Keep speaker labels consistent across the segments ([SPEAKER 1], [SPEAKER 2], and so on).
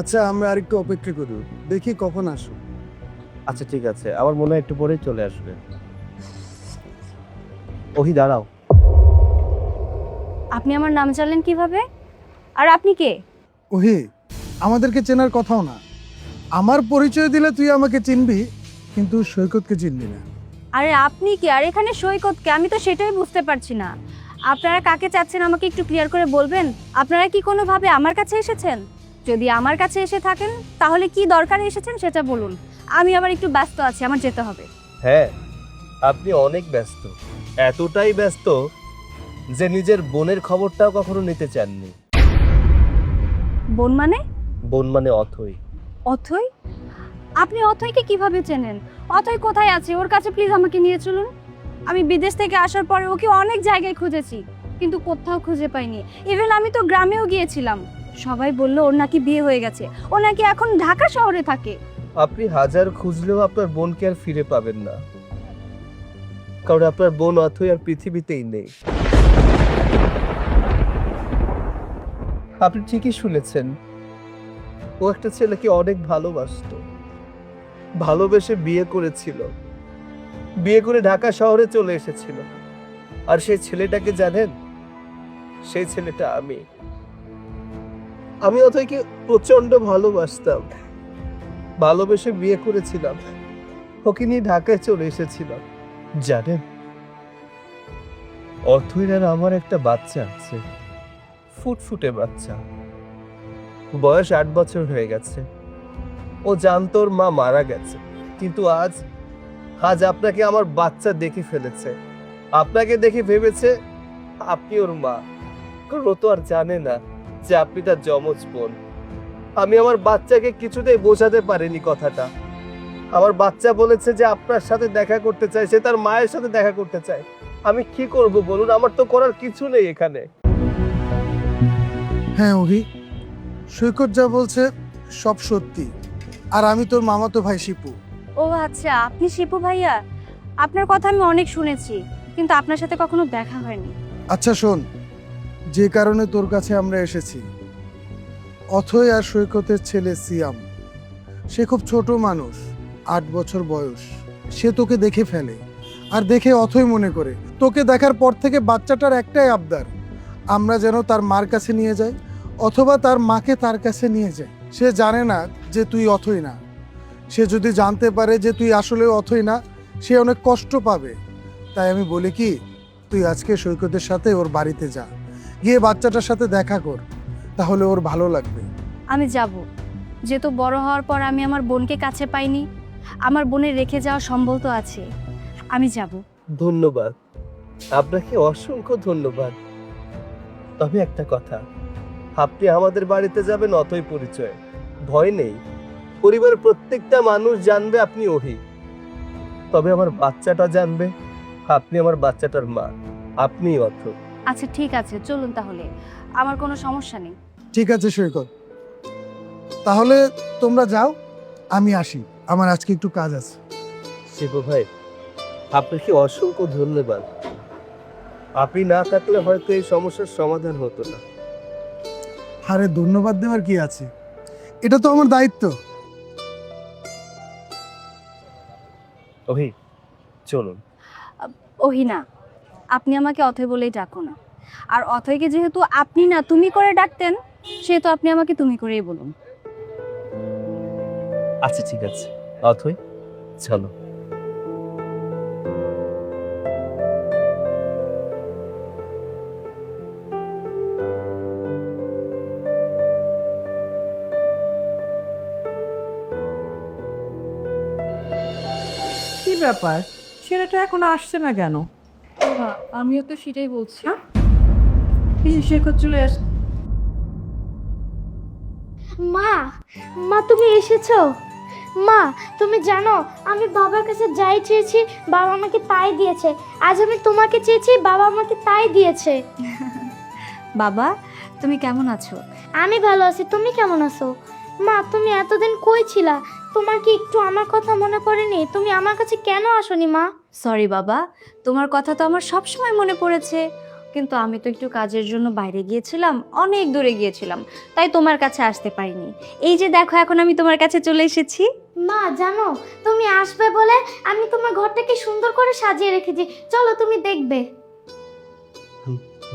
[SPEAKER 1] আচ্ছা আমরা আরেকটু অপেক্ষা করি, দেখি কখন আসো।
[SPEAKER 2] আচ্ছা ঠিক আছে, আমার মনে হয় একটু পরেই চলে আসবে। ওহি দাঁড়াও।
[SPEAKER 3] আপনি আমার নাম জানলেন কিভাবে? আর আপনি কে?
[SPEAKER 1] ওহি, আমাদেরকে চেনার কথাও না। আমার পরিচয় দিলে তুই আমাকে চিনবি, কিন্তু সৈকতকে চিনবি না।
[SPEAKER 3] আরে আপনি কে? আর এখানে সৈকত কে? আমি তো সেটাই বুঝতে পারছি না। আপনারা কাকে চাচ্ছেন আমাকে একটু ক্লিয়ার করে বলবেন? আপনারা কি কোনোভাবে আমার কাছে এসেছেন? যদি আমার কাছে এসে থাকেন তাহলে কি দরকারে এসেছেন সেটা বলুন। আমি আবার একটু ব্যস্ত আছি, আমার যেতে হবে।
[SPEAKER 2] হ্যাঁ, আপনি অনেক ব্যস্ত, এতটাই ব্যস্ত যে নিজের বোনের খবরটাও কখনো নিতে চাননি।
[SPEAKER 3] বোন মানে?
[SPEAKER 2] বোন মানে অথই।
[SPEAKER 3] অথই? আপনি অথইকে কিভাবে চেনেন? অথই কোথায় আছে? ওর কাছে প্লিজ আমাকে নিয়ে চলুন। আমি বিদেশ থেকে আসার পরে ওকে অনেক জায়গায় খুঁজেছি, কিন্তু কোথাও খুঁজে পাইনি। ইভেন আমি তো গ্রামেও গিয়েছিলাম, সবাই বলল ওর নাকি বিয়ে হয়ে গেছে, ও নাকি এখন ঢাকা শহরে থাকে।
[SPEAKER 2] আপনি হাজার খুঁজলেও আপনার বোনকে আর ফিরে পাবেন না, কারণ আপনার বোন অথই আর পৃথিবীতেই নেই। আপনি ঠিকই শুনেছেন, ও একটা ছেলেকে অনেক ভালোবাসতো, ভালোবেসে বিয়ে করেছিল, বিয়ে করে ঢাকা শহরে চলে এসেছিল। আর সেই ছেলেটাকে জানেন? সেই ছেলেটা আমি। আমি অথইকে প্রচন্ড ভালোবাসতাম, ভালোবেসে বিয়ে করেছিলাম, ওকে নিয়ে ঢাকায় চলে এসেছিলাম। জানেন, অথইর আর আমার একটা বাচ্চা আছে, ফুটফুটে বাচ্চা, বয়স 8 বছর হয়ে গেছে। ও জানতো ওর মা মারা গেছে, কিন্তু আজ আজ আপনাকে আমার বাচ্চা দেখে ফেলেছে, আপনাকে দেখে ভেবেছে আপনি ওর মা। কারণ ও তো আর জানে না যে আপনি তার যমজ বোন। আমি আমার বাচ্চাকে কিছুতেই বোঝাতে পারিনি কথাটা। আমার বাচ্চা বলেছে যে আপনার সাথে দেখা করতে চায়, সে তার মায়ের সাথে দেখা করতে চায়। আমি কি করব বলুন? আমার তো করার কিছু নেই এখানে।
[SPEAKER 1] হ্যাঁ ওহি, সৈকত যা বলছে সব সত্যি। আর আমি তোর মামাতো ভাই শিপু।
[SPEAKER 3] ও আচ্ছা, আপনি শিপু ভাইয়া। আপনার কথা আমি অনেক শুনেছি, কিন্তু আপনার সাথে কখনো দেখা হয়নি।
[SPEAKER 1] আচ্ছা শোন, যে কারণে তোর কাছে আমরা এসেছি, অথই আর সৈকতের ছেলে সিয়াম, সে খুব ছোট মানুষ, 8 বছর বয়স। সে তোকে দেখে ফেলে, আর দেখে অথই মনে করে তোকে দেখার পর থেকে বাচ্চাটার একটাই আবদার, আমরা যেন তার মার কাছে নিয়ে যাই, অথবা তার মাকে তার কাছে নিয়ে যাই। সে জানে না যে তুই অথই না। সে যদি জানতে পারে যে তুই আসলে অথই না, সে অনেক কষ্ট পাবে। তাই আমি বলি কি, তুই আজকে সৈকতের সাথে ওর বাড়িতে যা, গিয়ে বাচ্চাটার সাথে দেখা কর, তাহলে ওর ভালো লাগবে।
[SPEAKER 3] আমি যাব, যেহেতু বড় হওয়ার পর আমি আমার বোনকে কাছে পাইনি, আমার বোনের রেখে যাওয়া সম্বল তো আছে। আমি যাব।
[SPEAKER 2] ধন্যবাদ, আপনাকে অসংখ্য ধন্যবাদ। তবে একটা কথা, আপনি আমাদের বাড়িতে যাবেন অথই পরিচয়, ভয় নেই। পরিবারের প্রত্যেকটা মানুষ জানবে আপনি ওহি, তবে আমার বাচ্চাটা জানবে আপনি আমার বাচ্চাটার মা, আপনি অথই।
[SPEAKER 3] আচ্ছা ঠিক আছে, চলুন তাহলে, আমার কোনো সমস্যা নেই।
[SPEAKER 1] ঠিক আছে সৈকত, তাহলে তোমরা যাও, আমি আসি, আমার আজকে একটু কাজ আছে।
[SPEAKER 2] শিবু ভাই, আপনাকে অসংখ্য ধন্যবাদ। আপনি না থাকলে হয়তো এই সমস্যার সমাধান হতো না।
[SPEAKER 1] আরে ধন্যবাদ দেওয়ার কি আছে, এটা তো আমার দায়িত্ব।
[SPEAKER 2] ওহি, চলুন।
[SPEAKER 3] ওহিনা, আপনি আমাকে অথৈ বলেই ডাকুন। আর অথৈকে যেহেতু আপনি না তুমি করে ডাকতেন, সেহেতু আপনি আমাকে তুমি করেই বলুন।
[SPEAKER 2] আচ্ছা ঠিক আছে অথই, চলো।
[SPEAKER 4] কি ব্যাপার, ছেলেটা এখনো আসছে না কেন?
[SPEAKER 3] আমিও তো সেটাই বলছি।
[SPEAKER 4] শেখর চলে আস।
[SPEAKER 5] মা, মা তুমি এসেছো? মা, তুমি জানো আমি বাবার কাছে যাই চেয়েছি বাবা আমাকে তাই দিয়েছে। আজ আমি তোমাকে চেয়েছি, বাবা আমাকে তাই দিয়েছে।
[SPEAKER 3] বাবা, তুমি কেমন আছো?
[SPEAKER 5] আমি ভালো আছি, তুমি কেমন আছো? মা, তুমি এতদিন কই ছিলা? তোমার কি একটু আমার কথা মনে পড়েনি? তুমি আমার কাছে কেন আসোনি মা?
[SPEAKER 3] সরি বাবা, তোমার কথা তো আমার সব সময় মনে পড়েছে। কিন্তু আমি তো একটু কাজের জন্য বাইরে গিয়েছিলাম, অনেক দূরে গিয়েছিলাম, তাই তোমার কাছে আসতে পারিনি। এই যে দেখো, এখন আমি তোমার কাছে চলে এসেছি।
[SPEAKER 5] মা জানো, তুমি আসবে বলে আমি তোমার ঘরটাকে সুন্দর করে সাজিয়ে রেখেছি, চলো তুমি দেখবে।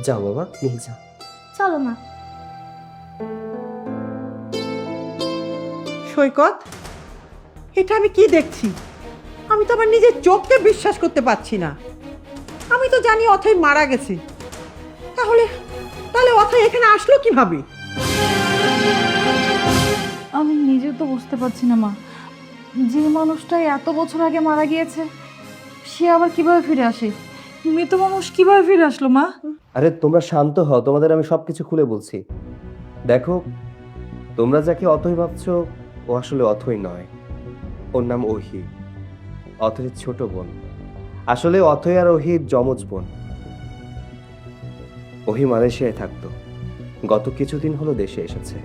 [SPEAKER 2] যাও বাবা, নিয়ে যাও।
[SPEAKER 5] চলো মা।
[SPEAKER 4] সৈকত, এটা আমি কি দেখছি? আমি তো আমার নিজের চোখকে বিশ্বাস করতে পারছি না। আমি তো জানি অথই মারা গেছে, তাহলে তাহলে অথই এখানে আসলো কিভাবে?
[SPEAKER 6] আমি নিজেও তো বুঝতে পারছি না মা, যে মানুষটাই এত বছর আগে মারা গিয়েছে সে আবার কিভাবে ফিরে আসে? মৃত মানুষ কিভাবে ফিরে আসলো মা?
[SPEAKER 2] আরে তোমরা শান্ত হও, তোমাদের আমি সবকিছু খুলে বলছি। দেখো, তোমরা যাকে অথই ভাবছো ও আসলে অথই নয়, ওর নাম ওহি, অথইর ছোট বোন। আসলে অথই আর ওহির যমজ বোন। ওহি মালয়েশিয়ায় থাকতো, গত কিছুদিন হলো দেশে এসেছে।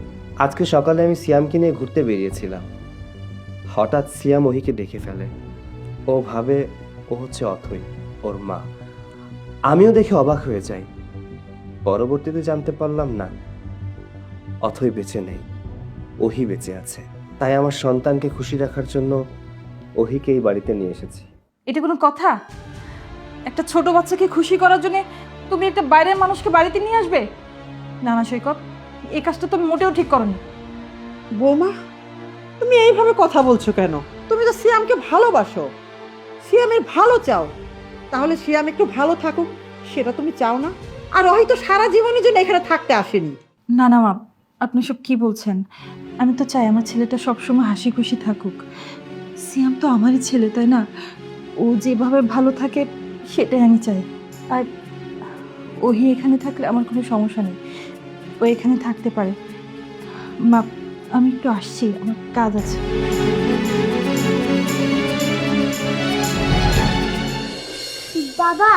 [SPEAKER 2] আজকে সকালে আমি সিয়ামকে নিয়ে ঘুরতে বেরিয়েছিলাম, হঠাৎ সিয়াম ওহিকে দেখে ফেলে। ও ভাবে ও হচ্ছে অথই, ওর মা। আমিও দেখে অবাক হয়ে যাই। পরবর্তীতে জানতে পারলাম না, অথই বেঁচে নেই, ওহি বেঁচে আছে। তাই আমার সন্তানকে খুশি রাখার জন্য ওহিকে এই বাড়িতে নিয়ে এসেছি।
[SPEAKER 6] এটা কোনো কথা? একটা ছোট বাচ্চাকে খুশি করার জন্য তুমি একটা বাইরের মানুষকে বাড়িতে নিয়ে আসবে? না না সৈকত, এই কাজটা তুমি মোটেও ঠিক করনি।
[SPEAKER 4] বৌমা, তুমি এইভাবে কথা বলছো কেন? তুমি তো সিয়ামকে ভালোবাসো, সিয়ামের ভালো চাও, তাহলে সিয়াম একটু ভালো থাকুক সেটা তুমি চাও না? আর হয়তো সারা জীবনের জন্য এখানে থাকতে আসেনি।
[SPEAKER 6] না না মা, আপনি সব কি বলছেন? আমি তো চাই আমার ছেলেটা সবসময় হাসি খুশি থাকুক। সিয়াম তো আমারই ছেলে, তাই না? ও যেভাবে ভালো থাকে সেটাই আমি চাই। আর ওহি এখানে থাকলে আমার কোনো সমস্যা নেই, ও এখানে থাকতে পারে। মা, আমি একটু আসছি, আমার কাজ আছে।
[SPEAKER 5] বাবা,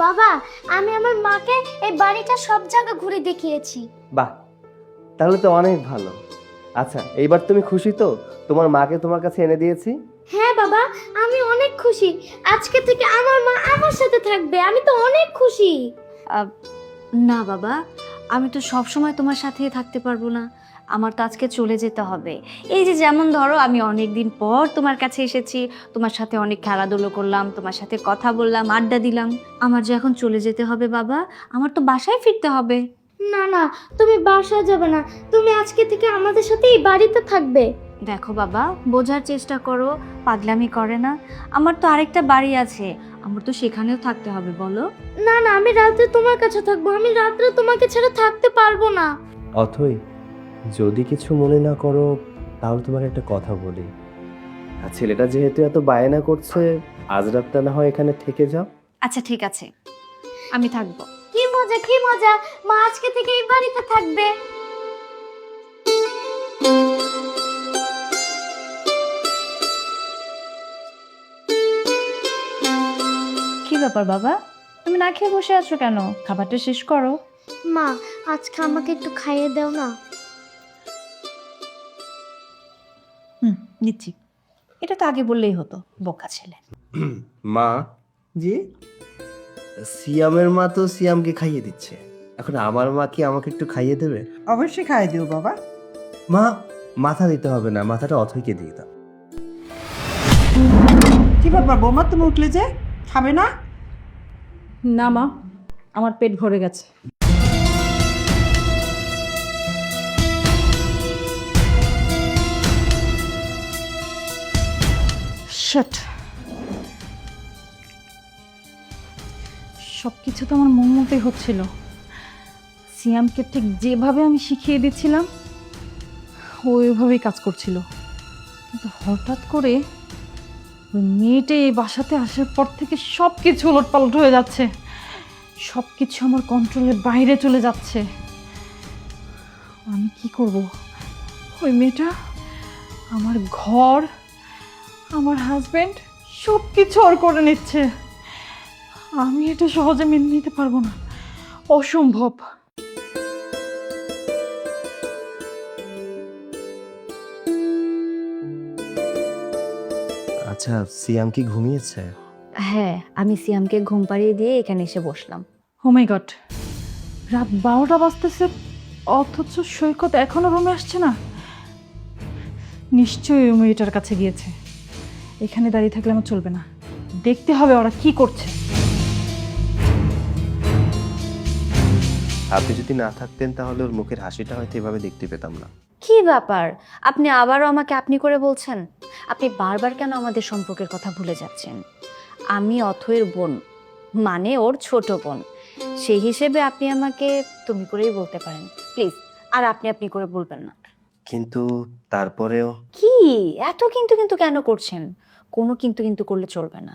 [SPEAKER 5] বাবা, আমি আমার মাকে এই বাড়িটা সব জায়গা ঘুরে দেখিয়েছি।
[SPEAKER 2] বাহ, তাহলে তো অনেক ভালো। আচ্ছা, এইবার তুমি খুশি তো? তোমার মাকে তোমার কাছে এনে দিয়েছি।
[SPEAKER 5] হ্যাঁ বাবা, আমি অনেক খুশি। আজকে থেকে আমার মা আমার সাথে থাকবে, আমি তো অনেক খুশি।
[SPEAKER 3] না বাবা, আমি তো সব সময় তোমার সাথেই থাকতে পারবো না, আমার তো আজকে চলে যেতে হবে। এই যে যেমন ধরো, আমি অনেক দিন পর তোমার কাছে এসেছি, তোমার সাথে অনেক খেলাধুলো করলাম, তোমার সাথে কথা বললাম, আড্ডা দিলাম। আমার যে এখন চলে যেতে হবে বাবা, আমার তো বাসায় ফিরতে হবে।
[SPEAKER 5] না না, তুমি বাসায় যাবে না, তুমি আজকে থেকে আমাদের সাথে এই বাড়িতে থাকবে।
[SPEAKER 3] দেখো বাবা, বোঝার চেষ্টা করো, পাগলামি করে না। আমার তো আরেকটা বাড়ি আছে, আমার তো সেখানেও থাকতে হবে, বলো।
[SPEAKER 5] না না, আমি রাতে তোমার কাছে থাকবো, আমি রাত্রে তোমাকে ছেড়ে থাকতে পারবো না।
[SPEAKER 2] অথই, যদি কিছু মনে না করো তাহলে তোমাকে একটা কথা বলি। আর ছেলেটা যেহেতু এত বায়না করছে, আজ রাতটা না হয় এখানে থেকে যাও।
[SPEAKER 3] আচ্ছা ঠিক আছে, আমি থাকবো।
[SPEAKER 5] কি মজা, কি মজা, মা আজকে থেকে এই বাড়িতে থাকবে।
[SPEAKER 3] কি ব্যাপার বাবা, তুমি না খেয়ে বসে আছো কেন? খাবারটা শেষ করো।
[SPEAKER 5] মা, আজকে আমাকে একটু খাইয়ে দাও না।
[SPEAKER 6] নিচ্ছি। এটা তো আগে বললেই হতো, বোকা ছেলে।
[SPEAKER 2] মা,
[SPEAKER 4] জি?
[SPEAKER 2] সিয়ামের মা তো সিয়ামকে খাইয়ে দিচ্ছে, এখন আমার মা কি আমাকে একটু খাইয়ে দেবে?
[SPEAKER 4] অবশ্যই খাইয়ে দিও বাবা।
[SPEAKER 2] মা, মাথা দিতে হবে না, মাথাটা অথইকে দিয়ে দাও।
[SPEAKER 4] কি ব্যাপার বৌমা, তুমি উঠলে যে? খাবে না?
[SPEAKER 6] না মা, আমার পেট ভরে গেছে। শট। সব কিছু তো আমার মন মতোই হচ্ছিল। সিয়ামকে ঠিক যেভাবে আমি শিখিয়ে দিচ্ছিলাম ও ওইভাবেই কাজ করছিল, কিন্তু হঠাৎ করে ওই মেয়েটা এই বাসাতে আসার পর থেকে সব কিছু উলটপালট হয়ে যাচ্ছে, সব কিছু আমার কন্ট্রোলের বাইরে চলে যাচ্ছে। আমি কি করব? ওই মেয়েটা আমার ঘর, আমার হাজবেন্ড সব কিছু ওর করে নিচ্ছে। আমি এটা সহজে মেনে নিতে পারবো না, অসম্ভব।
[SPEAKER 2] আচ্ছা, সিয়াম কি ঘুমিয়েছে?
[SPEAKER 3] হ্যাঁ, আমি সিয়ামকে ঘুম পাড়িয়ে দিয়ে এখানে এসে বসলাম।
[SPEAKER 6] ও ও মাই গড, রাত 12টা বাজতেছে অথচ সৈকত এখনো রুমে আসছে না। নিশ্চয়ই ওই মেয়েটার কাছে গিয়েছে। এখানে দাঁড়িয়ে থাকলে আমার চলবে না, দেখতে হবে ওরা কি করছে।
[SPEAKER 2] আপনি যদি না থাকতেন তাহলে ওর মুখের হাসিটা হয়তো এভাবে দেখতে পেতাম না।
[SPEAKER 3] কি ব্যাপার, আপনি আবারও আমাকে আপনি করে বলছেন? আপনি বারবার কেন আমাদের সম্পর্কের কথা ভুলে যাচ্ছেন? আমি অথয়ের বোন, মানে ওর ছোট বোন। সেই হিসেবে আপনি আমাকে তুমি করেই বলতে পারেন প্লিজ। আর আপনি আপনি করে বলবেন না।
[SPEAKER 2] কিন্তু তারপরেও
[SPEAKER 3] কি এত কিন্তু কিন্তু কেন করছেন? কোনো কিন্তু কিন্তু করলে চলবে না।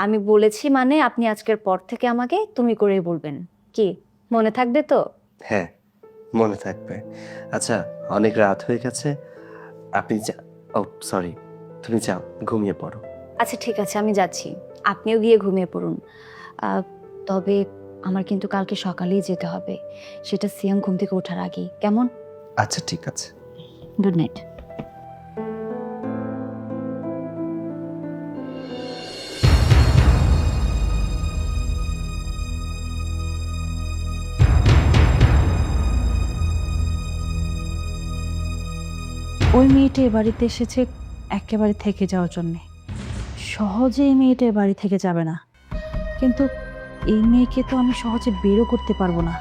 [SPEAKER 3] আমি বলেছি মানে আপনি আজকের পর থেকে আমাকে তুমি করেই বলবেন। কি মনে থাকবে তো?
[SPEAKER 2] হ্যাঁ, মনে থাকবে। আচ্ছা, অনেক রাত হয়ে গেছে, আপনি ও সরি, তুমি যাও, ঘুমিয়ে পড়ো।
[SPEAKER 3] আচ্ছা ঠিক আছে, আমি যাচ্ছি, আপনিও গিয়ে ঘুমিয়ে পড়ুন। তবে আমার কিন্তু কালকে সকালেই যেতে হবে, সেটা সিয়াম ঘুম থেকে ওঠার আগেই, কেমন?
[SPEAKER 2] আচ্ছা ঠিক আছে।
[SPEAKER 3] Good night.
[SPEAKER 6] ওই মেয়েটা এ বাড়িতে এসেছে একেবারে থেকে যাওয়ার জন্যে। সহজে এই মেয়েটা এ বাড়ি থেকে যাবে না, কিন্তু এই মেয়েকে তো আমি সহজে বেরও করতে পারবো না।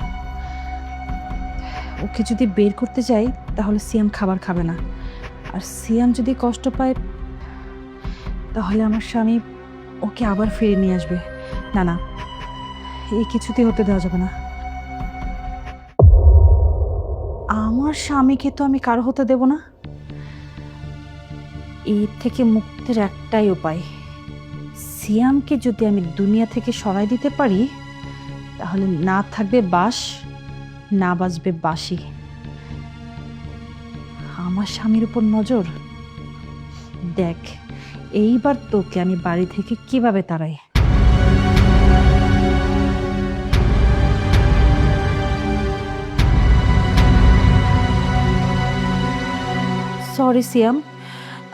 [SPEAKER 6] ওকে যদি বের করতে যাই তাহলে সিয়াম খাবার খাবে না, আর সিয়াম যদি কষ্ট পায় তাহলে আমার স্বামী ওকে আবার ফিরে নিয়ে আসবে। না না, এই কিছুতেই হতে দেওয়া যাবে না। আমার স্বামীকে তো আমি কারো হতে দেব না। এর থেকে মুক্তির একটাই উপায়, সিয়ামকে যদি আমি দুনিয়া থেকে সরাই দিতে পারি তাহলে না থাকবে বাঁশ, না বাজবে বাঁশি। আমার স্বামীর উপর নজর দেখ, এইবার তোকে আমি বাড়ি থেকে কিভাবে তাড়াই। সরি সিয়াম,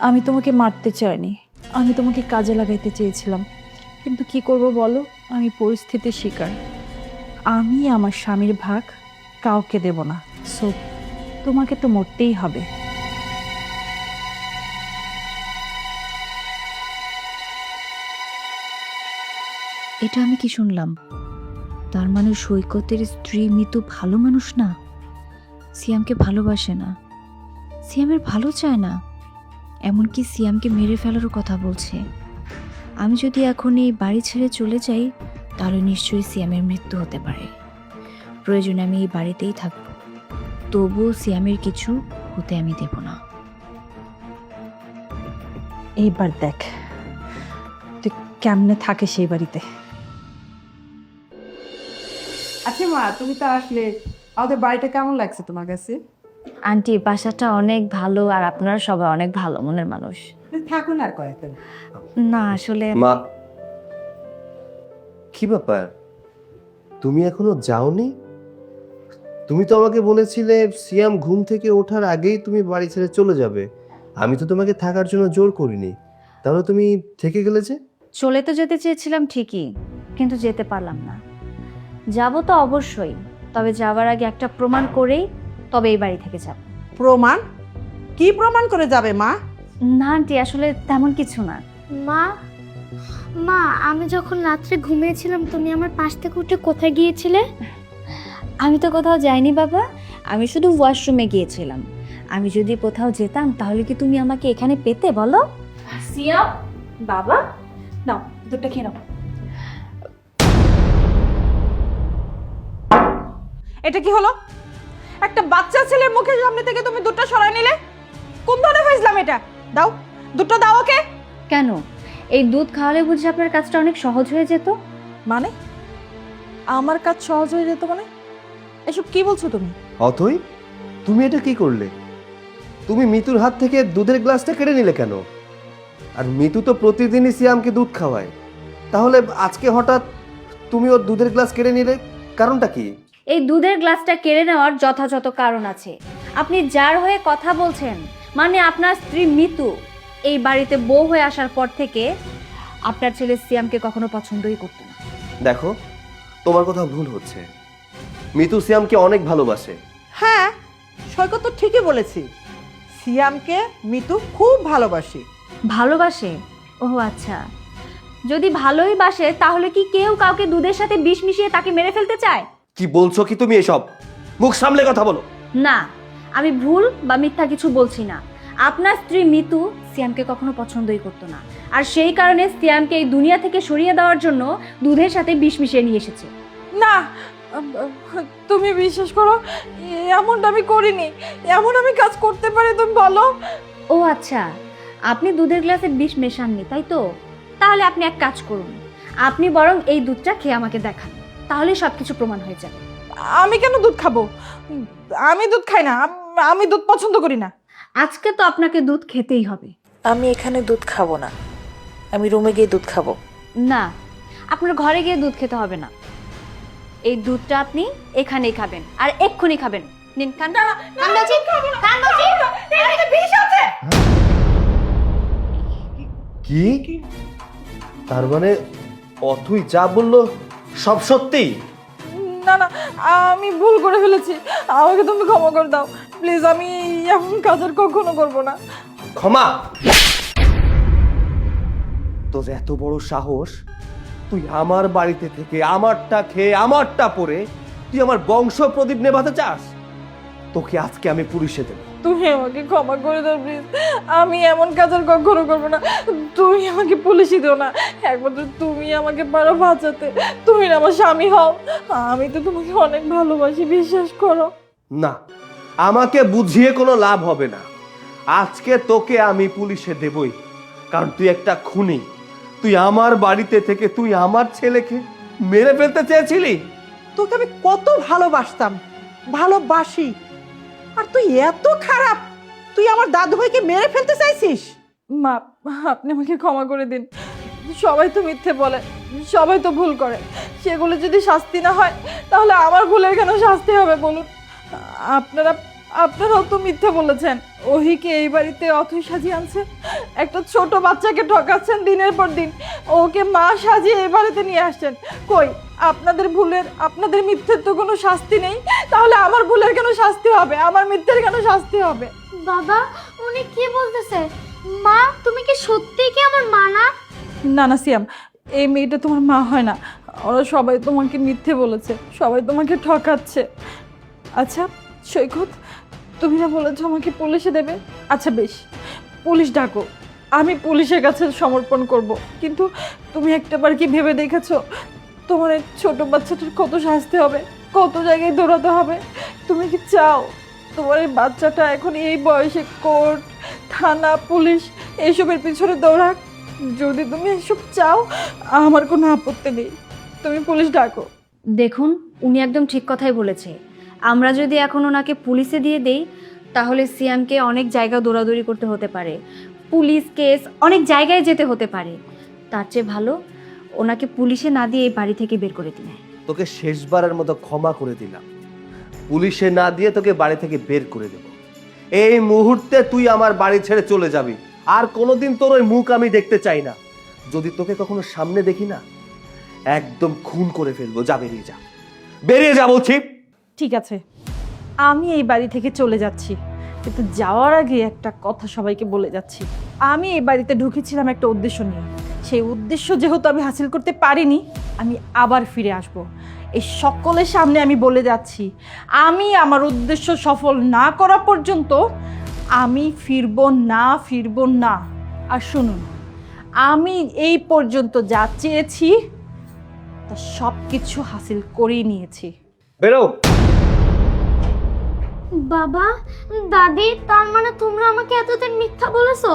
[SPEAKER 6] আমি তোমাকে মারতে চাইনি, আমি তোমাকে কাজে লাগাইতে চেয়েছিলাম, কিন্তু কি করব বলো, আমি পরিস্থিতির শিকার। আমি আমার স্বামীর ভাগ কাউকে দেব না, সো তোমাকে তো মরতেই হবে।
[SPEAKER 3] এটা আমি কি শুনলাম? তার মানে সৈকতের স্ত্রী মিতু ভালো মানুষ না, সিয়ামকে ভালোবাসে না, সিয়ামের ভালো চায় না, এমনকি সিয়ামকে মেরে ফেলারও কথা বলছে। আমি যদি এখন এই বাড়ি ছেড়ে চলে যাই তাহলে নিশ্চয়ই সিয়ামের মৃত্যু হতে পারে। প্রয়োজনে আমি এই বাড়িতেই থাকব, তবুও সিয়ামের কিছু হতে আমি দেব না।
[SPEAKER 6] এইবার দেখ তুই কেমনে থাকে সেই বাড়িতে।
[SPEAKER 7] আচ্ছা মা, তুমি তো আসলে, আমাদের বাড়িটা কেমন লাগছে তোমার কাছে?
[SPEAKER 3] আন্টি, বাসাটা অনেক ভালো আর আপনারা সবাই অনেক ভালো মনের মানুষ।
[SPEAKER 7] থাকুন আর কয়েকদিন।
[SPEAKER 3] না আসলে
[SPEAKER 2] মা, কি ব্যাপার, তুমি এখনো যাওনি? তুমি তো আমাকে বলেছিলে সিয়াম ঘুম থেকে ওঠার আগেই তুমি বাড়ি ছেড়ে চলে যাবে। আমি তো তোমাকে থাকার জন্য জোর করিনি, তাহলে তুমি থেকে গেলে যে?
[SPEAKER 3] চলে তো যেতে চেয়েছিলাম ঠিকই, কিন্তু যেতে পারলাম না। যাব তো অবশ্যই, তবে যাওয়ার আগে একটা প্রমাণ করেই তবে এই বাড়ি থেকে যাব।
[SPEAKER 4] প্রমাণ? কি প্রমাণ করে যাবে মা?
[SPEAKER 3] না আন্টি, আসলে তেমন কিছু না।
[SPEAKER 5] মা, মা আমি যখন রাত্রে ঘুমিয়েছিলাম তুমি আমার পাশ থেকে উঠে কোথায় গিয়েছিলে?
[SPEAKER 3] আমি তো কোথাও যাইনি বাবা, আমি শুধু ওয়াশরুমে গিয়েছিলাম। আমি যদি কোথাও যেতাম তাহলে কি তুমি আমাকে এখানে পেতে বলো?
[SPEAKER 6] সিয়াম বাবা, নাও দুধটা খেয়ে নাও।
[SPEAKER 7] এটা কি হলো? একটা বাচ্চা ছেলের মুখের সামনে থেকে তুমি দুধটা সরাই নিলে? কোন ধরনের ফাইজলাম এটা? দাও, দুধটা দাও ওকে।
[SPEAKER 3] কেন? এই দুধ খাওয়ালে বুঝি আপনার কাজটা অনেক সহজ হয়ে যেত?
[SPEAKER 6] মানে আমার কাজ সহজ হয়ে যেত মানে? এসব কি বলছো তুমি?
[SPEAKER 2] অথই, তুমি এটা কি করলে? তুমি মিতুর হাত থেকে দুধের গ্লাসটা কেড়ে নিলে কেন? আর মিতু তো প্রতিদিনই সিয়ামকে দুধ খাওয়ায়, তাহলে আজকে হঠাৎ তুমি ওর দুধের গ্লাস কেড়ে নিলে, কারণটা কি?
[SPEAKER 3] এই দুধের গ্লাসটা কেড়ে নেওয়ার যথাযথ কারণ আছে। আপনি যার হয়ে কথা বলছেন, মানে আপনার স্ত্রী মিতু এই বাড়িতে বউ হয়ে আসার পর থেকে আপনার ছেলে সিয়ামকে কখনো পছন্দই করতো না।
[SPEAKER 2] দেখো, তোমার কথা ভুল হচ্ছে। মিতু সিয়ামকে অনেক ভালোবাসে।
[SPEAKER 4] হ্যাঁ, সৈকত তো ঠিকই বলেছি, সিয়ামকে মিতু খুব ভালোবাসি।
[SPEAKER 3] ভালোবাসে? ও আচ্ছা, যদি ভালোই বাসে তাহলে কি কেউ কাউকে দুধের সাথে বিষ মিশিয়ে তাকে মেরে ফেলতে চায়?
[SPEAKER 2] কি বলছো কি তুমি এসব? মুখ সামলে কথা বলো।
[SPEAKER 3] না, আমি ভুল বা মিথ্যা কিছু বলছি না। আপনার স্ত্রী মিতু সিয়ামকে কখনো পছন্দই করতো না, আর সেই কারণে সিয়ামকে এই দুনিয়া থেকে সরিয়ে দেওয়ার জন্য দুধের সাথে বিষ মিশিয়ে নিয়ে এসেছে।
[SPEAKER 7] না, তুমি বিশ্বাস করো, এমনটা আমি করিনি। এমন আমি কাজ করতে পারি তুমি বলো?
[SPEAKER 3] ও আচ্ছা, আপনি দুধের গ্লাসে বিষ মেশাননি তাই তো? তাহলে আপনি এক কাজ করুন, আপনি বরং এই দুধটা খেয়ে আমাকে দেখান, তাহলে সবকিছু প্রমাণ হয়ে যাবে।
[SPEAKER 7] আমি কেন দুধ খাবো? আমি দুধ খাই না, আমি দুধ পছন্দ করি না।
[SPEAKER 3] আজকে তো আপনাকে দুধ খেতেই হবে।
[SPEAKER 8] আমি এখানে দুধ খাবো না, আমি রুমে গিয়ে দুধ খাবো।
[SPEAKER 3] না, আপনার ঘরে গিয়ে দুধ খেতে হবে না, এই দুধটা আপনি এখানেই খাবেন, আর এক্ষুনি খাবেন। নিন, খান। খান বলছি, খান বলছি।
[SPEAKER 2] কি? তার মানে অথই যা বললো সব সত্যি?
[SPEAKER 7] না না, আমি ভুল করে ফেলেছি, আমাকে তুমি ক্ষমা করে দাও প্লিজ। আমি এমন কাজ আর কখনো করবো না।
[SPEAKER 2] ক্ষমা? তোর এত বড় সাহস, তুই আমার বাড়িতে থেকে আমারটা খেয়ে আমারটা পরে তুই আমার বংশ প্রদীপ নেভাতে চাস? তোকে আজকে আমি পুলিশে দেব।
[SPEAKER 7] তুমি আমাকে ক্ষমা করে দাও প্লিজ, আমি এমন কাজ আর কখনো করবো না। তুমি আমাকে পুলিশে দিও না, একমাত্র তুমি আমাকে পারো বাঁচাতে। তুমি না আমার স্বামী হও, আমি তো তোমাকে অনেক ভালোবাসি, বিশ্বাস করো।
[SPEAKER 2] না, আমাকে বুঝিয়ে কোনো লাভ হবে না। আজকে তোকে আমি পুলিশে দেবই, কারণ তুই একটা খুনি। তুই আমার বাড়িতে থেকে তুই আমার ছেলেকে মেরে ফেলতে চেয়েছিলি।
[SPEAKER 4] তোকে আমি কত ভালোবাসতাম, ভালোবাসি, আর তুই এত খারাপ, তুই আমার দাদু ভাইকে মেরে ফেলতে চাইছিস?
[SPEAKER 7] মা, আপনি আমাকে ক্ষমা করে দিন। সবাই তো মিথ্যে বলে, সবাই তো ভুল করে, সেগুলো যদি শাস্তি না হয় তাহলে আমার ভুলের কেন শাস্তি হবে বলুন? আপনারাও তো মিথ্যে বলেছেন। ওহিকে এই বাড়িতে অথৈ সাজিয়ে আনছে, একটা ছোট বাচ্চাকে ঠকাচ্ছেন দিনের পর দিন, ওকে মা সাজিয়ে এই বাড়িতে নিয়ে আসছেন। কই আপনাদের ভুলের, আপনাদের মিথ্যের তো কোনো শাস্তি নেই, তাহলে আমার ভুলের কেন শাস্তি হবে, আমার মিথ্যের কেন শাস্তি হবে?
[SPEAKER 5] বাবা, উনি কি বলতেছে? মা, তুমি কি সত্যিই কি আমার মা না?
[SPEAKER 7] না না সিয়াম, এই মেয়েটা তোমার মা হয় না, ওরা সবাই তোমাকে মিথ্যে বলেছে, সবাই তোমাকে ঠকাচ্ছে। আচ্ছা সৈকত, তুমি না বলেছো আমাকে পুলিশে দেবে? আচ্ছা বেশ, পুলিশ ডাকো, আমি পুলিশের কাছে সমর্পণ করব। কিন্তু তুমি একটাবার কি ভেবে দেখেছো তোমার এই ছোট বাচ্চাটার কত শাস্তি হবে, কত জায়গায় দৌড়াতে হবে? তুমি কি চাও তোমার এই বাচ্চাটা এখন এই বয়সে কোর্ট, থানা, পুলিশ এইসবের পিছনে দৌড়াক? যদি তুমি এসব চাও আমার কোনো আপত্তি নেই, তুমি পুলিশ ডাকো।
[SPEAKER 3] দেখুন, উনি একদম ঠিক কথাই বলেছে। আমরা যদি এখন ওনাকে পুলিশে দিয়ে দেই তাহলে সিয়ামকে অনেক জায়গা দৌড়াদৌড়ি করতে হতে পারে, পুলিশ কেস, অনেক জায়গায় যেতে হতে পারে। তার চেয়ে ভালো ওনাকে পুলিশে না দিয়ে এই বাড়ি থেকে বের করে দিন।
[SPEAKER 2] তোকে শেষবারের মতো ক্ষমা করে দিলাম, পুলিশে না দিয়ে তোকে বাড়ি থেকে বের করে দেব। এই মুহূর্তে তুই আমার বাড়ি ছেড়ে চলে যাবি, আর কোনোদিন তোর ওই মুখ আমি দেখতে চাই না। যদি তোকে কখনো সামনে দেখি না, একদম খুন করে ফেলবো। যা, বেরিয়ে যা, বেরিয়ে যা বলছি।
[SPEAKER 7] ঠিক আছে, আমি এই বাড়ি থেকে চলে যাচ্ছি, কিন্তু যাওয়ার আগে একটা কথা সবাইকে বলে যাচ্ছি। আমি এই বাড়িতে ঢুকেছিলাম একটা উদ্দেশ্য নিয়ে, সেই উদ্দেশ্য যেহেতু আমি হাসিল করতে পারিনি, আমি আবার ফিরে আসব। এই সকলের সামনে আমি বলে যাচ্ছি, আমি আমার উদ্দেশ্য সফল না করা পর্যন্ত আমি ফিরবো না। আর শুনুন, আমি এই পর্যন্ত যা চেয়েছি তা সব কিছু হাসিল করেই নিয়েছি।
[SPEAKER 2] বেরো।
[SPEAKER 5] বাবা, দাদি, তার মানে তোমরা আমাকে এতদিন মিথ্যা বলেছো?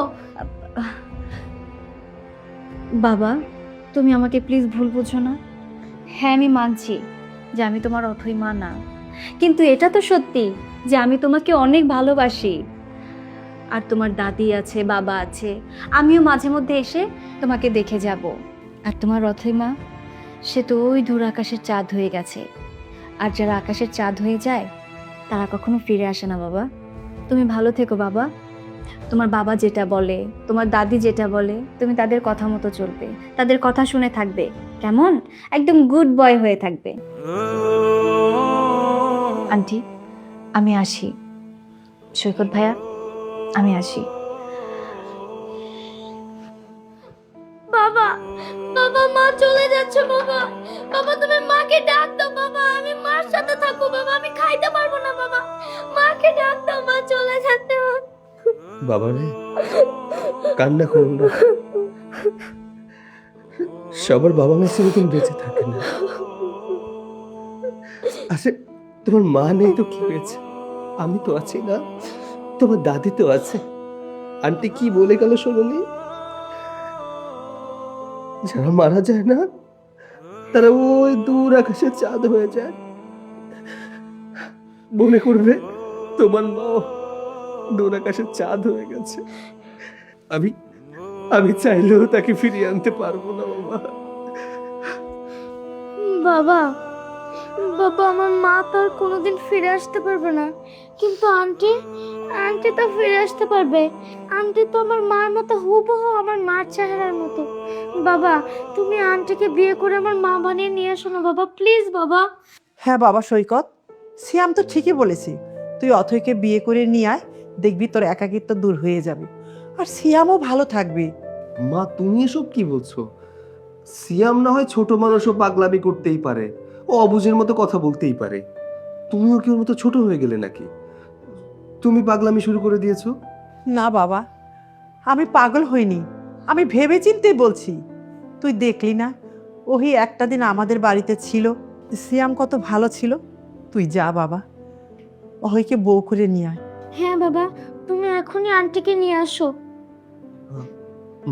[SPEAKER 3] বাবা, তুমি আমাকে প্লিজ ভুল বুঝো না। হ্যাঁ, আমি মানছি যে আমি তোমার অথৈ মা না, কিন্তু এটা তো সত্যি যে আমি তোমাকে অনেক ভালোবাসি। আর তোমার দাদি আছে, বাবা আছে, আমিও মাঝে মধ্যে এসে তোমাকে দেখে যাব। আর তোমার অথৈ মা, সে তো ওই দূর আকাশের চাঁদ হয়ে গেছে। আর যারা আকাশের চাঁদ হয়ে যায় তারা কখনো ফিরে আসে না বাবা। তুমি ভালো থেকো বাবা। তোমার বাবা যেটা বলে, তোমার দাদি যেটা বলে, তুমি তাদের কথা মতো চলবে, তাদের কথা শুনে থাকবে। কেমন? একদম গুড বয় হয়ে থাকবে। আন্টি, আমি আসি। সৈকত ভাইয়া, আমি আসি।
[SPEAKER 5] বাবা, বাবা, মা চলে যাচ্ছে বাবা। বাবা, তুমি মাকে ডাক দাও বাবা, আমি মার সাথে থাকবো বাবা, আমি খাইতে পারবো না বাবা, মাকে ডাক দাও, মা চলে যাচ্ছে।
[SPEAKER 2] বাবা রে, কান্না করো না। সবার বাবা মা সেরকম বেঁচে থাকে না। আচ্ছা, তোমার মা নেই তো কি হয়েছে? আমি তো আছি না, তোমার দাদি তো আছে। আন্টি কি বলে গেল শোনোনি? যারা মারা যায় না তারা ওই দূর আকাশে চাঁদ হয়ে যায়। মনে করবে তোমার মা দূর আকাশে চাঁদ হয়ে গেছে। আমি আমি চাইলেও তাকে ফিরিয়ে আনতে পারবো না বাবা।
[SPEAKER 5] বাবা, বাবা, আমার মা তো আর কোনোদিন ফিরে আসতে পারবে না, কিন্তু আন্টি, আন্টি তো ফিরে আসতে পারবে। আন্টি তো আমার মার মতো হুবহু আমার মার চেহারার মতো। বাবা, তুমি আন্টিকে বিয়ে করে আমার মা বানিয়ে নিয়ে আসো না বাবা, প্লিজ বাবা।
[SPEAKER 4] হ্যাঁ বাবা সৈকত, সিয়াম তো ঠিকই বলেছি, তুই অথৈকে বিয়ে করে নিয়ে আয়, দেখবি তোর একাকিত্ব দূর হয়ে যাবে, আর সিয়ামও ভালো থাকবে।
[SPEAKER 2] মা, তুমি এসব কি বলছো? সিয়াম না হয় ছোট মানুষও পাগলামি করতেই পারে, ও অবুঝের মতো কথা বলতেই পারে। তুমিও কি ওর মতো ছোট হয়ে গেলে নাকি? তুমি পাগলামি শুরু করে দিয়েছো?
[SPEAKER 4] না বাবা, আমি পাগল হইনি, আমি ভেবে চিন্তে বলছি। তুই দেখলি না ওহি একটা দিন আমাদের বাড়িতে ছিল, সিয়াম কত ভালো ছিল। তুই যা বাবা, ওহিকে বউ করে নিয়ে আয়।
[SPEAKER 5] হ্যাঁ বাবা, তুমি এখনই আন্টিকে নিয়ে আসো।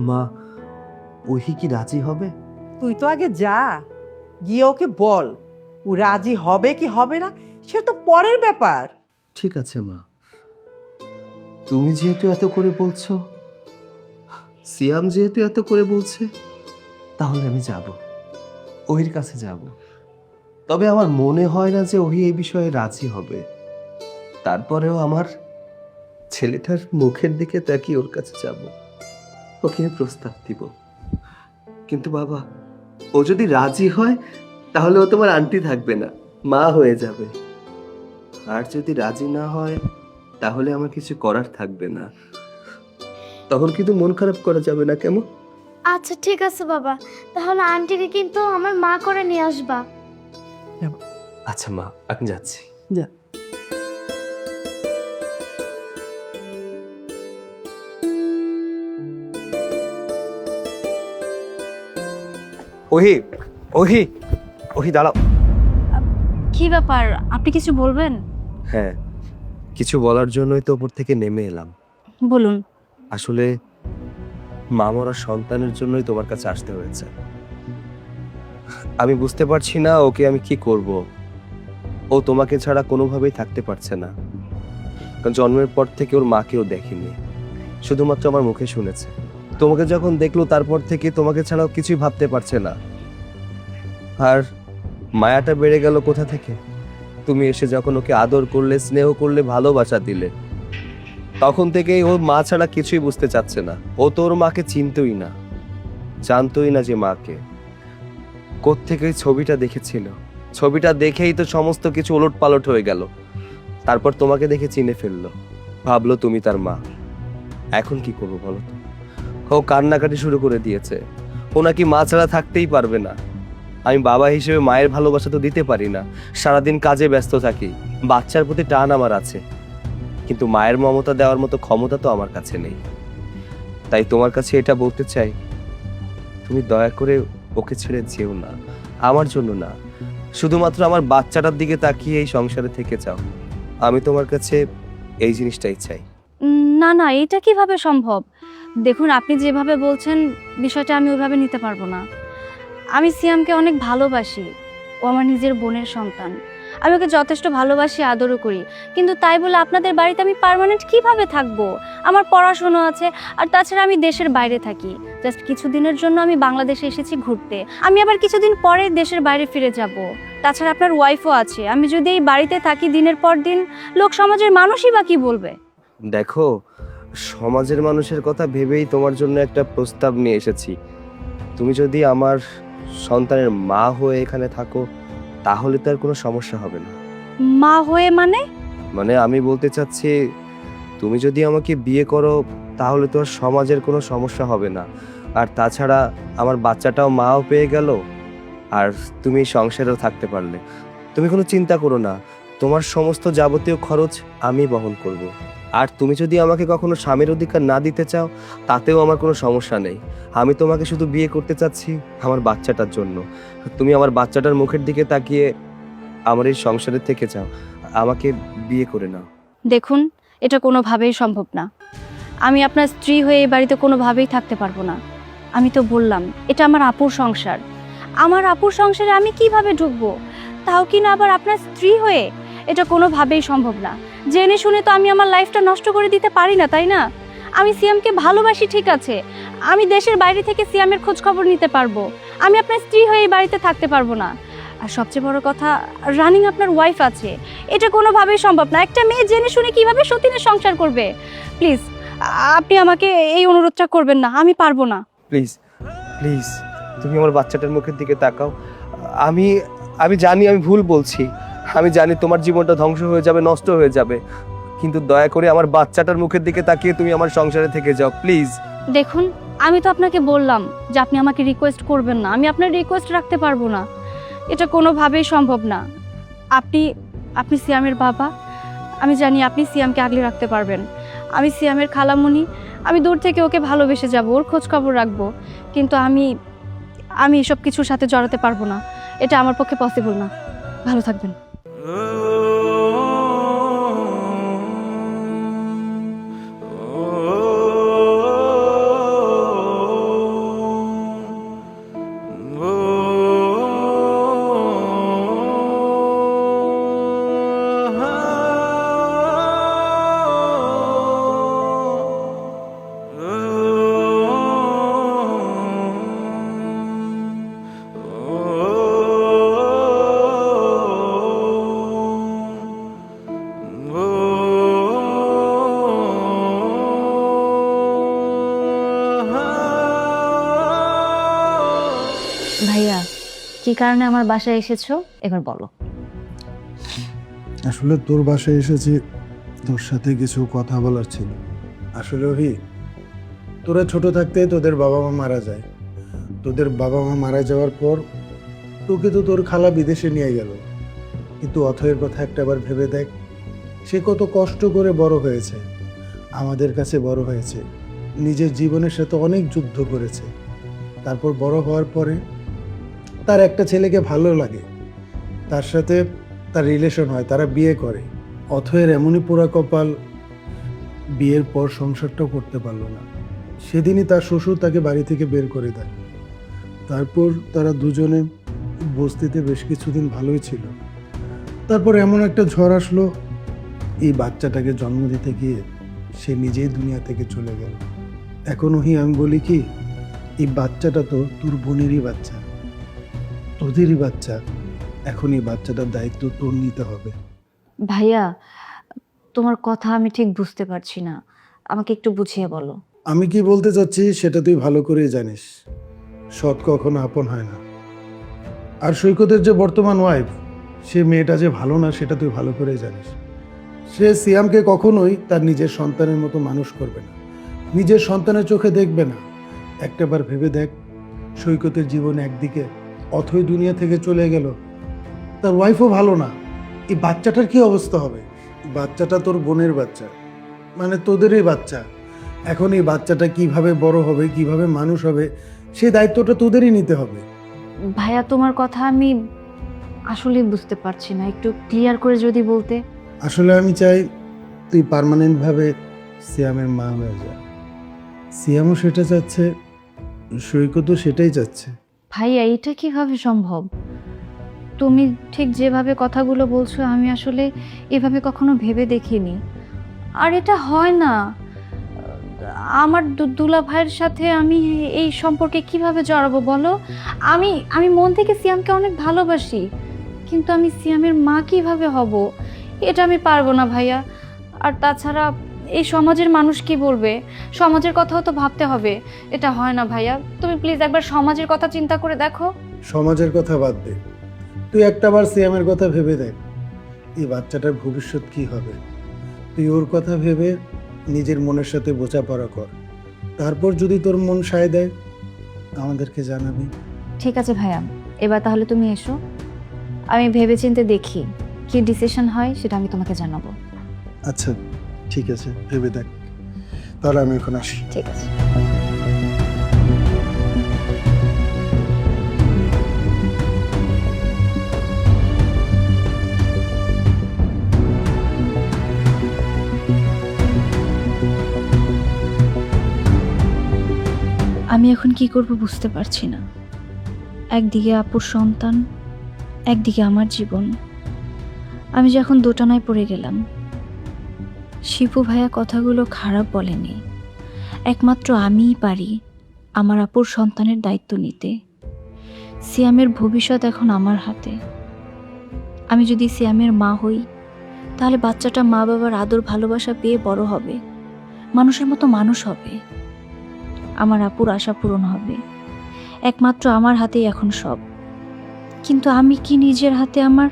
[SPEAKER 2] মা, ওহি কি রাজি হবে?
[SPEAKER 4] তুই তো আগে যা, গিয়ে ওকে বল, ও রাজি হবে কি হবে না সেটা তো পরের ব্যাপার।
[SPEAKER 2] ঠিক আছে মা, তুমি যেহেতু এত করে বলছো, সিয়াম যেহেতু এত করে বলছে, তাহলে আমি যাব, ওহির কাছে যাব। তবে আমার মনে হয় না যে ওহি এই বিষয়ে রাজি হবে। তারপরেও আমার ছেলেটার মুখের দিকে তাকিয়ে ওর কাছে যাব, ওকে আমি প্রস্তাব দিব। কিন্তু বাবা, ও যদি রাজি হয় তাহলে ও তোমার আন্টি থাকবে না, মা হয়ে যাবে। আর যদি রাজি না হয় তাহলে আমার কিছু করার থাকবে না। তখন কিন্তু মন খারাপ করা যাবে না, কেমন?
[SPEAKER 5] আচ্ছা ঠিক আছে বাবা, তাহলে আন্টিকে কিন্তু আমার মা করে নিয়ে আসবা।
[SPEAKER 2] আচ্ছা মা, আমি যাচ্ছি।
[SPEAKER 4] যা।
[SPEAKER 2] ওহি, ওহি, ওহি দাঁড়াও।
[SPEAKER 3] কি ব্যাপার, আপনি কিছু বলবেন?
[SPEAKER 2] হ্যাঁ, কিছু বলার জন্যই তো উপর থেকে নেমে এলাম।
[SPEAKER 3] বলুন।
[SPEAKER 2] আসলে মামরা সন্তানের জন্যই তোমার কাছে আসতে হয়েছে। আমি বুঝতে পারছি না ওকে আমি কি করব। ও তোমাকে ছাড়া কোনোভাবেই থাকতে পারছে না, কারণ জন্মের পর থেকে ওর মাকেও দেখেনি, শুধুমাত্র আমার মুখে শুনেছে। তোমাকে যখন দেখলো তারপর থেকে তোমাকে ছাড়াও কিছুই ভাবতে পারছে না। আর মায়াটা বেড়ে গেল কোথা থেকে? তুমি এসে যখন ওকে আদর করলে, স্নেহ করলে, ভালোবাসা দিলে, তখন থেকেই ও মা ছাড়া কিছুই বুঝতে চাচ্ছে না। ও তো ওর মাকে চিনতই না, জানতই না যে মাকে। কোত্থেকে ওই ছবিটা দেখেছিল, ছবিটা দেখেই তো সমস্ত কিছু ওলট পালট হয়ে গেল। তারপর তোমাকে দেখে চিনে ফেললো, ভাবলো তুমি তার মা। এখন কি করবো বলো তো? ও কান্নাকাটি শুরু করে দিয়েছে, ও নাকি মা ছাড়া থাকতেই পারবে না। আমি বাবা হিসেবে মায়ের ভালোবাসা তো দিতে পারি না, সারাদিন কাজে ব্যস্ত থাকি। বাচ্চার প্রতি টান আমার আছে, কিন্তু মায়ের মমতা দেওয়ার মতো ক্ষমতা তো আমার কাছে নেই। তাই তোমার কাছে এটা বলতে চাই, তুমি দয়া করে ওকে ছেড়ে যেও না, আমার জন্য না, শুধুমাত্র আমার বাচ্চাটার দিকে তাকিয়ে এই সংসারে থেকে যাও। আমি তোমার কাছে এই জিনিসটাই চাই।
[SPEAKER 3] না না, এটা কিভাবে সম্ভব? দেখুন, আপনি যেভাবে বলছেন বিষয়টা আমি ওইভাবে নিতে পারবো না। আমি সিয়ামকে অনেক ভালোবাসি, ও আমার নিজের বোনের সন্তান। আমি ওকে যথেষ্ট ভালোবাসি, আদরও করি, কিন্তু তাই বলে আপনাদের বাড়িতে আমি পার্মানেন্ট কিভাবে থাকবো? আমার পড়াশোনা আছে, আর তাছাড়া আমি দেশের বাইরে থাকি। জাস্ট কিছুদিনের জন্য আমি বাংলাদেশে এসেছি ঘুরতে, আমি আবার কিছুদিন পরে দেশের বাইরে ফিরে যাব। তাছাড়া আপনার ওয়াইফও আছে, আমি যদি এই বাড়িতে থাকি দিনের পর দিন, লোক সমাজের মানুষই বা কি বলবে?
[SPEAKER 2] দেখো, সমাজের মানুষের কথা ভেবেই তোমার জন্য একটা প্রস্তাব নিয়ে এসেছি। তুমি যদি আমার সন্তানের মা হয়ে এখানে থাকো তাহলে তো আর কোনো সমস্যা হবে না।
[SPEAKER 3] মা হয়ে মানে?
[SPEAKER 2] মানে আমি বলতে চাচ্ছি, তুমি যদি আমাকে বিয়ে করো তাহলে তো আর সমাজের কোনো সমস্যা হবে না। আর তাছাড়া আমার বাচ্চাটাও মাও পেয়ে গেল, আর তুমি সংসারেও থাকতে পারলে। তুমি কোনো চিন্তা করো না, তোমার সমস্ত যাবতীয় খরচ আমি বহন করব। আর তুমি যদি আমাকে কখনো স্বামীর অধিকার না দিতে চাও তাতেও আমার কোনো সমস্যা নেই। আমি তোমাকে শুধু বিয়ে করতে চাচ্ছি আমার বাচ্চাটার জন্য। তুমি আমার বাচ্চাটার মুখের দিকে তাকিয়ে আমার এই সংসারে থেকে যাও, আমাকে বিয়ে করে নাও।
[SPEAKER 3] দেখুন, এটা কোনোভাবেই সম্ভব না। আমি আপনার স্ত্রী হয়ে এই বাড়িতে কোনোভাবেই থাকতে পারবো না। আমি তো বললাম এটা আমার আপুর সংসার। আমার আপুর সংসারে আমি কিভাবে ঢুকবো, তাও কি না আবার আপনার স্ত্রী হয়ে? এটা কোনোভাবেই সম্ভব না। জেনে শুনে তো আমি আমার লাইফটা নষ্ট করে দিতে পারি না, তাই না? আমি সিয়ামকে ভালোবাসি, ঠিক আছে, আমি দেশের বাইরে থেকে সিয়ামের খোঁজ খবর নিতে পারবো। আমি আপনার স্ত্রী হয়ে এই বাড়িতে থাকতে পারবো না। আর সবচেয়ে বড় কথা, রানিং আপনার ওয়াইফ আছে। এটা কোনোভাবেই সম্ভব না। একটা মেয়ে জেনে শুনে কিভাবে সতীনের সংসার করবে? প্লিজ আপনি আমাকে এই অনুরোধটা করবেন না, আমি পারবো না।
[SPEAKER 2] প্লিজ প্লিজ তুমি আমার বাচ্চাটার মুখের দিকে তাকাও। আমি আমি জানি আমি ভুল বলছি, আমি জানি তোমার জীবনটা ধ্বংস হয়ে যাবে, নষ্ট হয়ে যাবে, কিন্তু দয়া করে আমার বাচ্চাটার মুখের দিকে তাকিয়ে তুমি আমার সংসারে থেকে যাও প্লিজ।
[SPEAKER 3] দেখুন, আমি তো আপনাকে বললাম যে আপনি আমাকে রিকোয়েস্ট করবেন না। আমি আপনার রিকোয়েস্ট রাখতে পারবো না, এটা কোনোভাবেই সম্ভব না। আপনি সিয়ামের বাবা, আমি জানি আপনি সিয়ামকে আগলে রাখতে পারবেন। আমি সিয়ামের খালামুনি, আমি দূর থেকে ওকে ভালোবেসে যাব, ওর খোঁজ খবর রাখবো, কিন্তু আমি এসব কিছুর সাথে জড়াতে পারবো না। এটা আমার পক্ষে পসিবল না। ভালো থাকবেন। ভাইয়া, কি কারণে আমার বাসায় এসেছো এবার বলো।
[SPEAKER 1] আসলে তোর বাসায় এসেছি, তোর সাথে কিছু কথা বলার ছিল। আসলে তোরা ছোট থাকতে তোদের বাবা মা মারা যায়। তোদের বাবা মা মারা যাওয়ার পর তোকে তো তোর খালা বিদেশে নিয়ে গেল, কিন্তু অথয়ের কথা একটাবার ভেবে দেখ, সে কত কষ্ট করে বড় হয়েছে, আমাদের কাছে বড় হয়েছে, নিজের জীবনের সাথে অনেক যুদ্ধ করেছে। তারপর বড় হওয়ার পরে তার একটা ছেলেকে ভালো লাগে, তার সাথে তার রিলেশন হয়, তারা বিয়ে করে। অথয়ের এমনই পোড়া কপাল, বিয়ের পর সংসারটাও করতে পারলো না। সেদিনই তার শ্বশুর তাকে বাড়ি থেকে বের করে দেয়। তারপর তারা দুজনে বস্তিতে বেশ কিছুদিন ভালোই ছিল। তারপর এমন একটা ঝড় আসলো, এই বাচ্চাটাকে জন্ম দিতে গিয়ে সে নিজেই দুনিয়া থেকে চলে গেল। এখন আমি বলি কি, এই বাচ্চাটা তো তোর বোনেরই বাচ্চা, তোদেরই বাচ্চা। এখন এই বাচ্চাটার দায়িত্ব তোর নিতে হবে।
[SPEAKER 3] ভাইয়া, তোমার কথা আমি ঠিক বুঝতে পারছি না, আমাকে একটু বুঝিয়ে বলো।
[SPEAKER 1] আমি কি বলতে চাচ্ছি সেটা তুই ভালো করেই জানিস, সৎ কখনো আপন হয় না। আর সৈকতের যে বর্তমান ওয়াইফ, সে মেয়েটা যে ভালো না সেটা তুই ভালো করেই জানিস। সে সিয়ামকে কখনোই তার নিজের সন্তানের মতো মানুষ করবে না, নিজের সন্তানের চোখে দেখবে না। একটাবার ভেবে দেখ, সৈকতের জীবন একদিকে, অথই দুনিয়া থেকে চলে গেল, তার ওয়াইফও ভালো না, এই বাচ্চাটার কি অবস্থা হবে? বাচ্চাটা তোর বোনের বাচ্চা, মানে তোদেরই বাচ্চা। এখন এই বাচ্চাটা কিভাবে বড় হবে, কিভাবে মানুষ হবে, সেই দায়িত্বটা তোদেরই নিতে হবে।
[SPEAKER 3] ভাইয়া, তোমার কথা আমি আসলে বুঝতে পারছি না, একটু ক্লিয়ার করে যদি বলতে।
[SPEAKER 1] আসলে আমি চাই তুই পার্মানেন্টভাবে সিয়ামের মা হয়ে যা। সিয়ামও সেটা চাচ্ছে, সৈকতও সেটাই চাচ্ছে।
[SPEAKER 3] ভাইয়া, এটা কিভাবে সম্ভব? তুমি ঠিক যেভাবে কথাগুলো বলছো আমি আসলে এভাবে কখনো ভেবে দেখিনি। আর এটা হয় না। আমার দুলা ভাইয়ের সাথে আমি এই সম্পর্কে কিভাবে জড়াবো বলো? আমি মন থেকে সিয়ামকে অনেক ভালোবাসি, কিন্তু আমি সিয়ামের মা কিভাবে হব? এটা আমি পারবো না ভাইয়া। আর তাছাড়া এই সমাজের মানুষ কি বলবে, সমাজের কথাও তো ভাবতে হবে। এটা হয় না ভাইয়া, তুমি প্লিজ একবার সমাজের কথা চিন্তা করে দেখো।
[SPEAKER 1] সমাজের কথা বাদ দে, তুই একটাবার সিয়ামের কথা ভেবে দেখ, এই বাচ্চাটার ভবিষ্যৎ কি হবে। তুই ওর কথা ভেবে নিজের মনের সাথে বোঝাপড়া কর, তারপর যদি তোর মন সায় দেয় আমাদেরকে জানাবি।
[SPEAKER 3] ঠিক আছে ভাইয়া, এবার তাহলে তুমি এসো, আমি ভেবেচিন্তে দেখি কি ডিসিশন হয় সেটা আমি তোমাকে জানাবো।
[SPEAKER 1] আচ্ছা ঠিক আছে, ভেবে দেখ, তাহলে আমি এখন আসি।
[SPEAKER 3] ঠিক আছে। আমি এখন কি করব বুঝতে পারছি না। একদিকে আপুর সন্তান, একদিকে আমার জীবন। আমি যে এখন দোটানায় পড়ে গেলাম। শিপু ভাইয়া কথাগুলো খারাপ বলেনি, একমাত্র আমিই পারি আমার আপুর সন্তানের দায়িত্ব নিতে। সিয়ামের ভবিষ্যৎ এখন আমার হাতে। আমি যদি সিয়ামের মা হই তাহলে বাচ্চাটা মা বাবার আদর ভালোবাসা পেয়ে বড় হবে, মানুষের মতো মানুষ হবে, আমার আপুর আশা পূরণ হবে। একমাত্র আমার হাতেই এখন সব। কিন্তু আমি কি নিজের হাতে আমার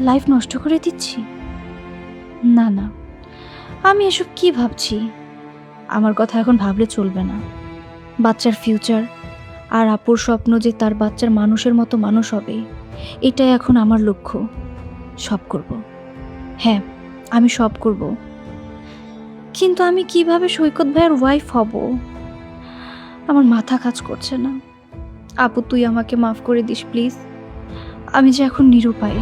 [SPEAKER 3] লাইফ নষ্ট করে দিচ্ছি? না না, আমি এসব কি ভাবছি? আমার কথা এখন ভাবলে চলবে না। বাচ্চার ফিউচার আর আপুর স্বপ্ন যে তার বাচ্চার মানুষের মতো মানুষ হবে, এটাই এখন আমার লক্ষ্য। সব করব, হ্যাঁ আমি সব করব। কিন্তু আমি কিভাবে সৈকত ভাইয়ের ওয়াইফ হব? আমার মাথা কাজ করছে না। আপু তুই আমাকে মাফ করে দিস প্লিজ, আমি যে এখন নিরুপায়।